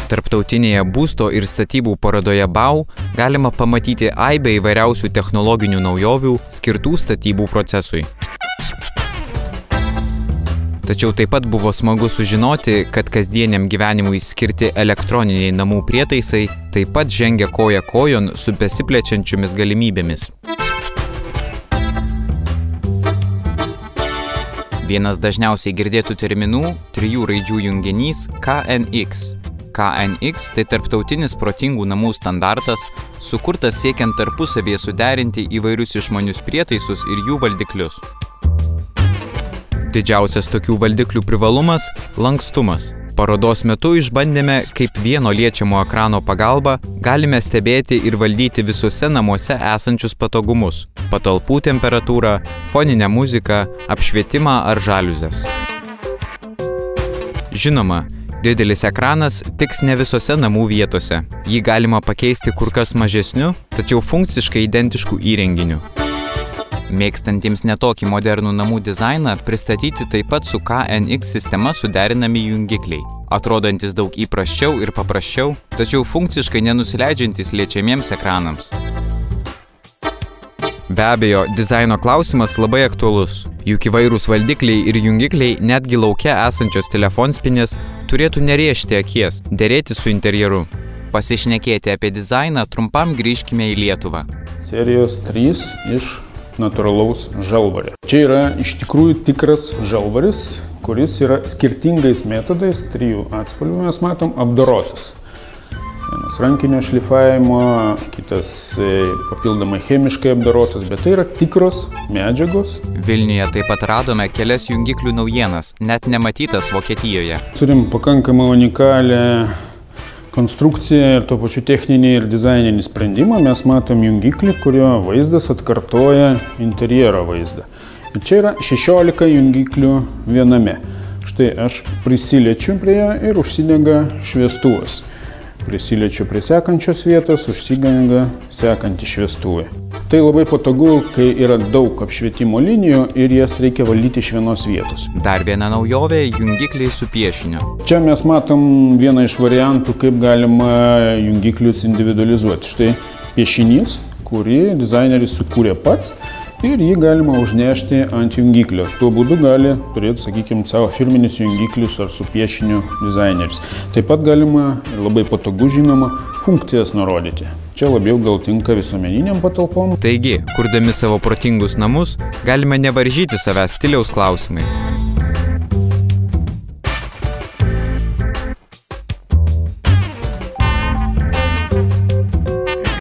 Tarptautinėje būsto ir statybų parodoje BAU galima pamatyti aibę įvairiausių technologinių naujovių skirtų statybų procesui. Tačiau taip pat buvo smagu sužinoti, kad kasdieniam gyvenimui skirti elektroniniai namų prietaisai taip pat žengia koja kojon su besiplečiančiomis galimybėmis. Vienas dažniausiai girdėtų terminų – 3 raidžių junginys KNX. KNX – tai tarptautinis protingų namų standartas, sukurtas siekiant tarpusavėje suderinti įvairius išmanius prietaisus ir jų valdiklius. Didžiausias tokių valdiklių privalumas – lankstumas. Parodos metu išbandėme, kaip vieno liečiamo ekrano pagalba galime stebėti ir valdyti visuose namuose esančius patogumus – patalpų temperatūrą, foninę muziką, apšvietimą ar žaliuzes. Žinoma, didelis ekranas tiks ne visose namų vietose. Jį galima pakeisti kur kas mažesniu, tačiau funkciškai identiškų įrenginių. Mėgstantiems netokį modernų namų dizainą pristatyti taip pat su KNX sistema suderinami jungikliai, atrodantis daug įprasčiau ir paprasčiau, tačiau funkciškai nenusileidžiantys liečiamiems ekranams. Be abejo, dizaino klausimas labai aktualus, juk įvairūs valdikliai ir jungikliai netgi lauke esančios telefonspinės turėtų nerėžti akies, derėti su interjeru. Pasišnekėti apie dizainą trumpam grįžkime į Lietuvą. Serijos 3 iš natūralaus žalvario. Čia yra iš tikrųjų tikras žalvaris, kuris yra skirtingais metodais, 3 atspalvių mes matom, apdorotas. Vienas rankinio šlifavimo, kitas papildomai chemiškai apdorotas, bet tai yra tikros medžiagos. Vilniuje taip pat radome kelias jungiklių naujienas, net nematytas Vokietijoje. Turim pakankamai unikalią konstrukciją ir tuo pačiu techninį ir dizaininį sprendimą. Mes matom jungiklį, kurio vaizdas atkartoja interjero vaizdą. Ir čia yra 16 jungiklių viename. Štai aš prisiliečiu prie jo ir užsidega šviestuvas. Prisiliečiu prie sekančios vietos, užsidega sekanti šviestuvai. Tai labai patogu, kai yra daug apšvietimo linijų ir jas reikia valdyti iš vienos vietos. Dar viena naujovė – jungikliai su piešiniu. Čia mes matom vieną iš variantų, kaip galima jungiklius individualizuoti. Štai piešinys, kurį dizaineris sukūrė pats ir jį galima užnešti ant jungiklio. Tuo būdu gali turėti, sakykime, savo firminius jungiklius ar su piešiniu dizaineris. Taip pat galima, labai patogu žinoma, funkcijas nurodyti. Čia labiau gal tinka visuomeniniam patalpom. Taigi, kurdami savo protingus namus, galime nevaržyti savęs stiliaus klausimais.